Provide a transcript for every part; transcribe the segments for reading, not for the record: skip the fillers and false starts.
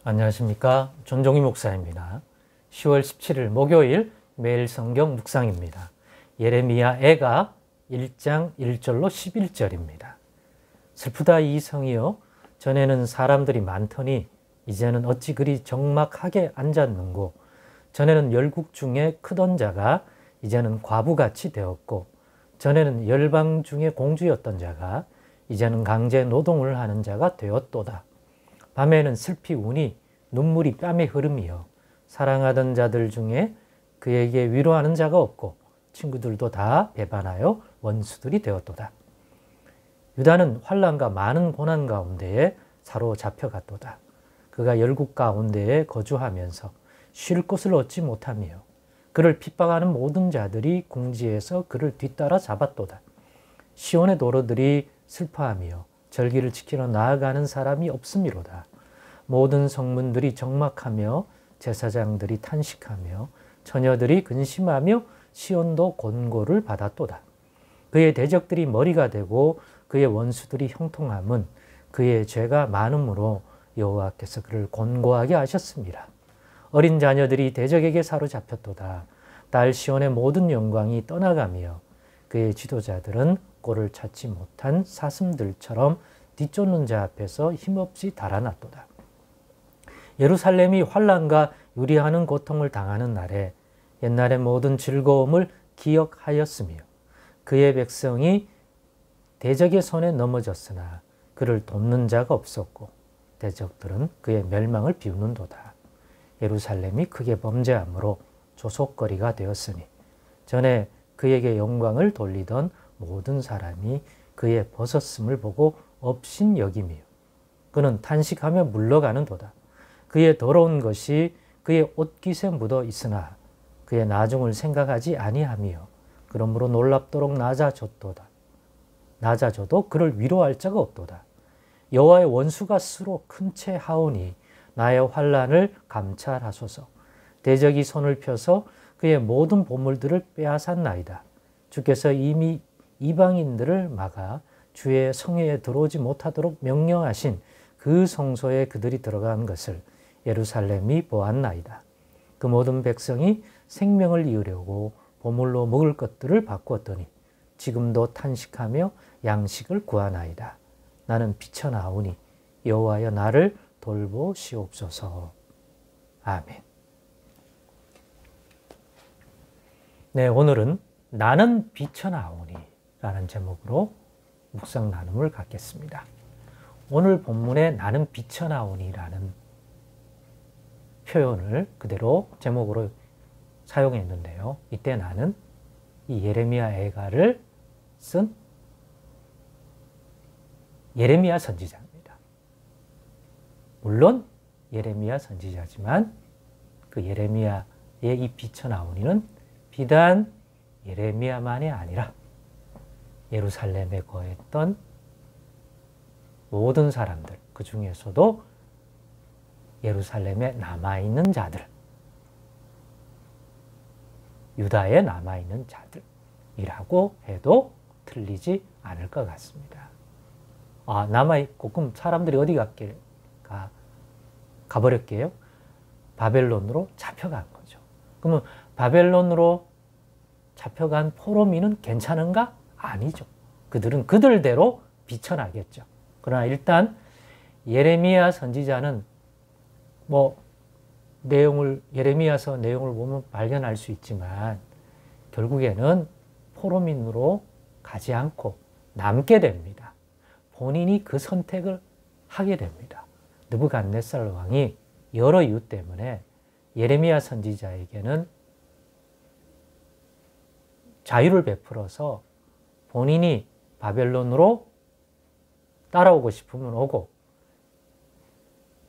안녕하십니까. 전종희 목사입니다. 10월 17일 목요일 매일 성경 묵상입니다. 예레미야 애가 1장 1절로 11절입니다. 슬프다 이 성이여, 전에는 사람들이 많더니 이제는 어찌 그리 적막하게 앉았는고. 전에는 열국 중에 크던 자가 이제는 과부같이 되었고, 전에는 열방 중에 공주였던 자가 이제는 강제 노동을 하는 자가 되었도다. 밤에는 슬피 우니 눈물이 뺨에 흐름이여, 사랑하던 자들 중에 그에게 위로하는 자가 없고 친구들도 다 배반하여 원수들이 되었도다. 유다는 환난과 많은 고난 가운데에 사로잡혀갔도다. 그가 열국 가운데에 거주하면서 쉴 곳을 얻지 못하며 그를 핍박하는 모든 자들이 궁지에서 그를 뒤따라 잡았도다. 시온의 도로들이 슬퍼하며 절기를 지키러 나아가는 사람이 없음이로다. 모든 성문들이 적막하며 제사장들이 탄식하며 처녀들이 근심하며 시온도 곤고를 받았도다. 그의 대적들이 머리가 되고 그의 원수들이 형통함은 그의 죄가 많음으로 여호와께서 그를 곤고하게 하셨습니다. 어린 자녀들이 대적에게 사로잡혔도다. 딸 시온의 모든 영광이 떠나가며 그의 지도자들은 꼴을 찾지 못한 사슴들처럼 뒤쫓는 자 앞에서 힘없이 달아났도다. 예루살렘이 환난과 유리하는 고통을 당하는 날에 옛날의 모든 즐거움을 기억하였으며 그의 백성이 대적의 손에 넘어졌으나 그를 돕는 자가 없었고 대적들은 그의 멸망을 비웃는도다. 예루살렘이 크게 범죄함으로 조속거리가 되었으니 전에 그에게 영광을 돌리던 모든 사람이 그의 벗었음을 보고 업신여기며 그는 탄식하며 물러가는 도다. 그의 더러운 것이 그의 옷깃에 묻어 있으나 그의 나중을 생각하지 아니하며 그러므로 놀랍도록 낮아져도 그를 위로할 자가 없도다. 여호와의 원수가 스스로 큰 채 하오니 나의 환난을 감찰하소서. 대적이 손을 펴서 그의 모든 보물들을 빼앗았나이다. 주께서 이미 이방인들을 막아 주의 성회에 들어오지 못하도록 명령하신 그 성소에 그들이 들어간 것을 예루살렘이 보았나이다. 그 모든 백성이 생명을 이으려고 보물로 먹을 것들을 바꾸었더니 지금도 탄식하며 양식을 구하나이다. 나는 비쳐나오니 여호와여 나를 돌보시옵소서. 아멘. 네, 오늘은 나는 비쳐나오니 라는 제목으로 묵상 나눔을 갖겠습니다. 오늘 본문에 나는 비쳐나오니 라는 표현을 그대로 제목으로 사용했는데요. 이때 나는 이 예레미야 애가를 쓴 예레미야 선지자입니다. 물론 예레미야 선지자지만 그 예레미야의 이 비쳐나오니는 비단 예레미야만이 아니라 예루살렘에 거했던 모든 사람들, 그 중에서도 예루살렘에 남아있는 자들, 유다에 남아있는 자들이라고 해도 틀리지 않을 것 같습니다. 남아있고 그럼 사람들이 어디 가버렸게요? 바벨론으로 잡혀간 거죠. 그러면 바벨론으로 잡혀간 포로민은 괜찮은가? 아니죠. 그들은 그들대로 비쳐나겠죠. 그러나 일단 예레미야 선지자는 예레미야서 내용을 보면 발견할 수 있지만 결국에는 포로민으로 가지 않고 남게 됩니다. 본인이 그 선택을 하게 됩니다. 느부갓네살 왕이 여러 이유 때문에 예레미야 선지자에게는 자유를 베풀어서 본인이 바벨론으로 따라오고 싶으면 오고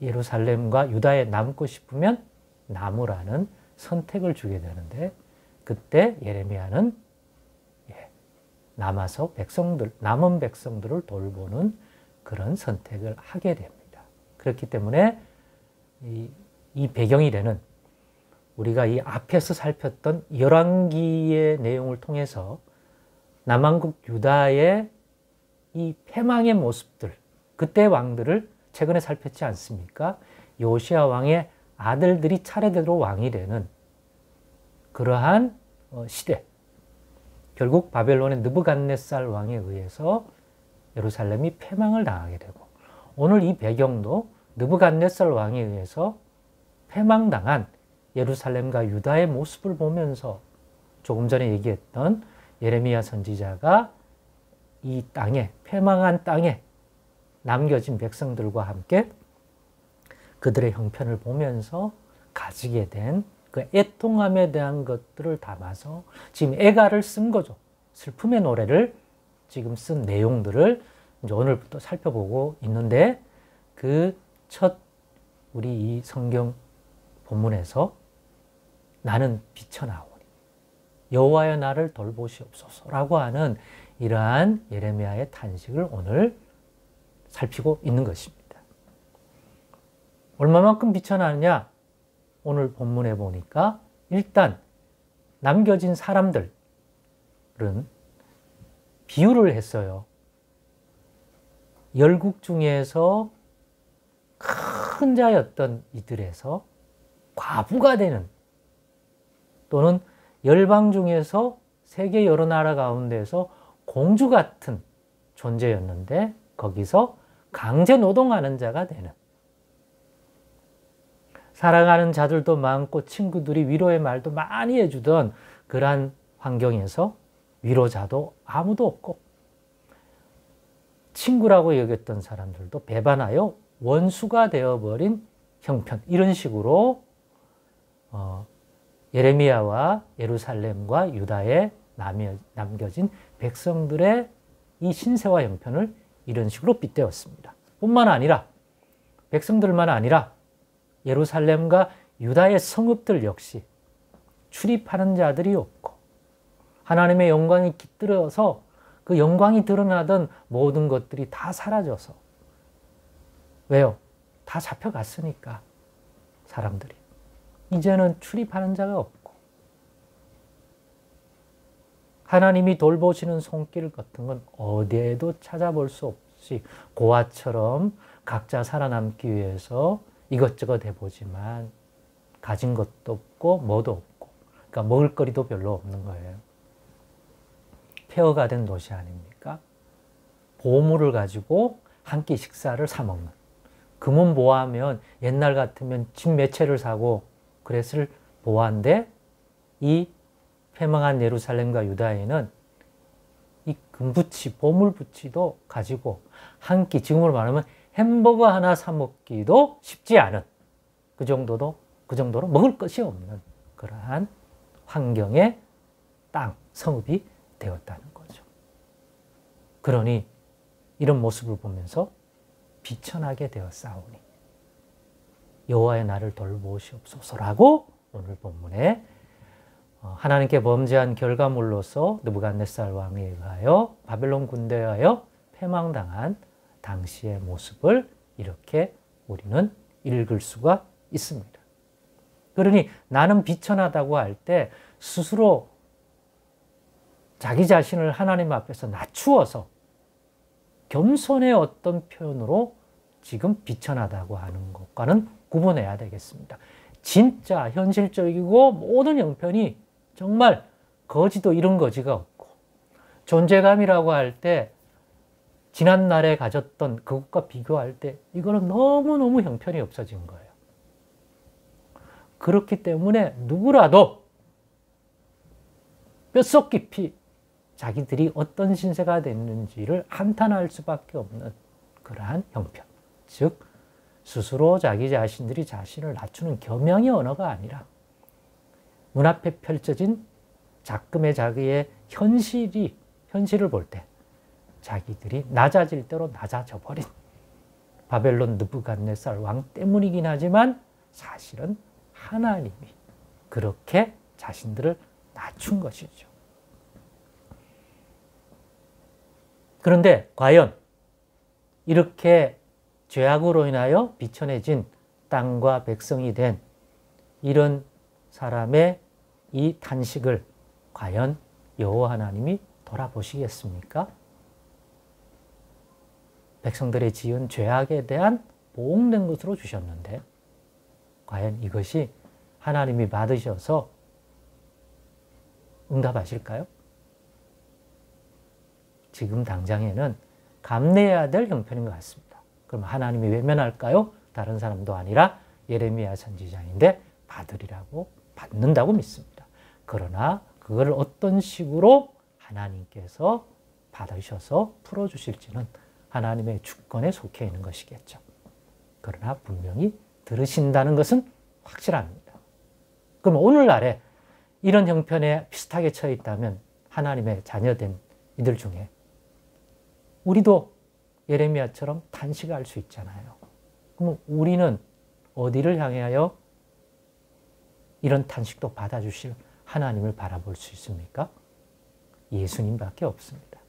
예루살렘과 유다에 남고 싶으면 남으라는 선택을 주게 되는데 그때 예레미야는 남아서 남은 백성들을 돌보는 그런 선택을 하게 됩니다. 그렇기 때문에 이 배경이 되는 우리가 이 앞에서 살폈던 열왕기의 내용을 통해서 남왕국 유다의 이 패망의 모습들, 그때 왕들을 최근에 살폈지 않습니까? 요시야 왕의 아들들이 차례대로 왕이 되는 그러한 시대. 결국 바벨론의 느부갓네살 왕에 의해서 예루살렘이 패망을 당하게 되고, 오늘 이 배경도 느부갓네살 왕에 의해서 패망당한 예루살렘과 유다의 모습을 보면서 조금 전에 얘기했던 예레미야 선지자가 이 땅에, 패망한 땅에 남겨진 백성들과 함께 그들의 형편을 보면서 가지게 된 그 애통함에 대한 것들을 담아서 지금 애가를 쓴 거죠. 슬픔의 노래를 지금 쓴 내용들을 이제 오늘부터 살펴보고 있는데, 그 첫 우리 이 성경 본문에서 나는 비쳐나오니 여호와여 나를 돌보시옵소서라고 하는 이러한 예레미야의 탄식을 오늘 살피고 있는 것입니다. 얼마만큼 비쳐나느냐? 오늘 본문에 보니까 일단 남겨진 사람들은 비유를 했어요. 열국 중에서 큰 자였던 이들에서 과부가 되는, 또는 열방 중에서 세계 여러 나라 가운데서 공주 같은 존재였는데 거기서 강제 노동하는 자가 되는, 사랑하는 자들도 많고 친구들이 위로의 말도 많이 해주던 그러한 환경에서 위로자도 아무도 없고 친구라고 여겼던 사람들도 배반하여 원수가 되어버린 형편, 이런 식으로 예레미야와 예루살렘과 유다에 남겨진 백성들의 이 신세와 형편을 이런 식으로 빗대었습니다. 뿐만 아니라 백성들만 아니라 예루살렘과 유다의 성읍들 역시 출입하는 자들이 없고 하나님의 영광이 깃들어서 그 영광이 드러나던 모든 것들이 다 사라져서, 왜요? 다 잡혀갔으니까 사람들이. 이제는 출입하는 자가 없고 하나님이 돌보시는 손길 같은 건 어디에도 찾아볼 수 없이 고아처럼 각자 살아남기 위해서 이것저것 해보지만 가진 것도 없고 뭐도 없고, 그러니까 먹을 거리도 별로 없는 거예요. 폐허가 된 도시 아닙니까? 보물을 가지고 한 끼 식사를 사 먹는. 금은 보화하면 옛날 같으면 집 몇 채를 사고 그랬을 보화인데, 이 패망한 예루살렘과 유다에는 이 금부치, 보물부치도 가지고 한 끼, 지금으로 말하면 햄버거 하나 사 먹기도 쉽지 않은 그 정도로 먹을 것이 없는 그러한 환경의 땅, 성읍이 되었다는 거죠. 그러니 이런 모습을 보면서 비천하게 되었사오니 여호와의 나를 돌보시옵소서라고 오늘 본문에 하나님께 범죄한 결과물로서 느부갓네살 왕에 의하여 바벨론 군대에 의하여 패망당한 당시의 모습을 이렇게 우리는 읽을 수가 있습니다. 그러니 나는 비천하다고 할 때 스스로 자기 자신을 하나님 앞에서 낮추어서 겸손의 어떤 표현으로 지금 비천하다고 하는 것과는 구분해야 되겠습니다. 진짜 현실적이고 모든 형편이 정말 거지도 이런 거지가 없고, 존재감이라고 할 때 지난날에 가졌던 그것과 비교할 때 이거는 너무너무 형편이 없어진 거예요. 그렇기 때문에 누구라도 뼛속 깊이 자기들이 어떤 신세가 됐는지를 한탄할 수밖에 없는 그러한 형편. 즉 스스로 자기 자신들이 자신을 낮추는 겸양의 언어가 아니라 문 앞에 펼쳐진 작금의 자기의 현실을 볼 때 자기들이 낮아질 대로 낮아져 버린 바벨론 느부갓네살 왕 때문이긴 하지만 사실은 하나님이 그렇게 자신들을 낮춘 것이죠. 그런데 과연 이렇게 죄악으로 인하여 비천해진 땅과 백성이 된 이런 사람의 이 탄식을 과연 여호와 하나님이 돌아보시겠습니까? 백성들의 지은 죄악에 대한 보응된 것으로 주셨는데 과연 이것이 하나님이 받으셔서 응답하실까요? 지금 당장에는 감내해야 될 형편인 것 같습니다. 그럼 하나님이 외면할까요? 다른 사람도 아니라 예레미야 선지자인데 받는다고 믿습니다. 그러나 그걸 어떤 식으로 하나님께서 받으셔서 풀어주실지는 하나님의 주권에 속해 있는 것이겠죠. 그러나 분명히 들으신다는 것은 확실합니다. 그럼 오늘날에 이런 형편에 비슷하게 처해 있다면 하나님의 자녀된 이들 중에 우리도 예레미야처럼 탄식할 수 있잖아요. 그럼 우리는 어디를 향하여 이런 탄식도 받아주실 하나님을 바라볼 수 있습니까? 예수님밖에 없습니다.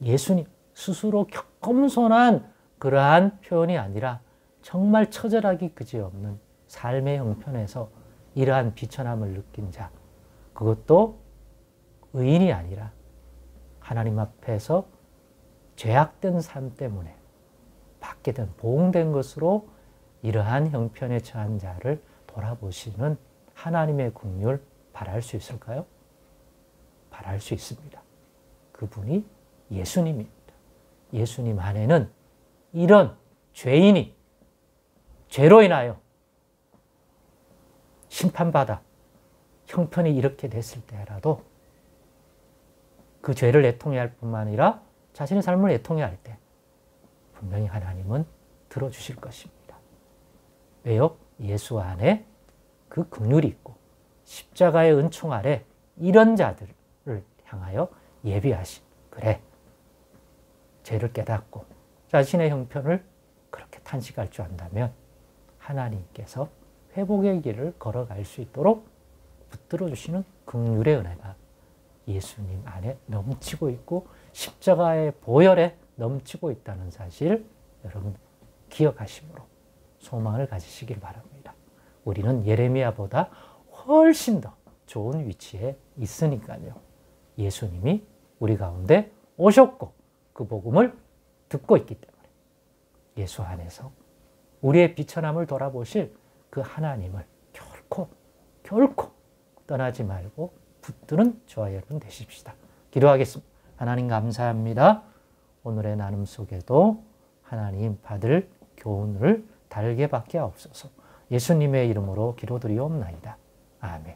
예수님 스스로 겸손한 그러한 표현이 아니라 정말 처절하기 그지없는 삶의 형편에서 이러한 비천함을 느낀 자, 그것도 의인이 아니라 하나님 앞에서 죄악된 삶 때문에 받게 된 보응된 것으로 이러한 형편에 처한 자를 돌아보시는 하나님의 긍휼 바랄 수 있을까요? 바랄 수 있습니다. 그분이 예수님입니다. 예수님 안에는 이런 죄인이 죄로 인하여 심판받아 형편이 이렇게 됐을 때라도 그 죄를 애통해야 할 뿐만 아니라 자신의 삶을 애통해야 할 때 분명히 하나님은 들어주실 것입니다. 왜요? 예수 안에 그 긍휼이 있고 십자가의 은총 아래 이런 자들을 향하여 예비하신, 그래, 죄를 깨닫고 자신의 형편을 그렇게 탄식할 줄 안다면 하나님께서 회복의 길을 걸어갈 수 있도록 붙들어 주시는 긍휼의 은혜가 예수님 안에 넘치고 있고 십자가의 보혈에 넘치고 있다는 사실 여러분 기억하심으로 소망을 가지시길 바랍니다. 우리는 예레미야보다 훨씬 더 좋은 위치에 있으니까요. 예수님이 우리 가운데 오셨고 그 복음을 듣고 있기 때문에 예수 안에서 우리의 비천함을 돌아보실 그 하나님을 결코 떠나지 말고 붙드는 저와 여러분 되십시다. 기도하겠습니다. 하나님 감사합니다. 오늘의 나눔 속에도 하나님 받을 교훈을 달게 받게 하옵소서. 예수님의 이름으로 기도드리옵나이다. 아멘.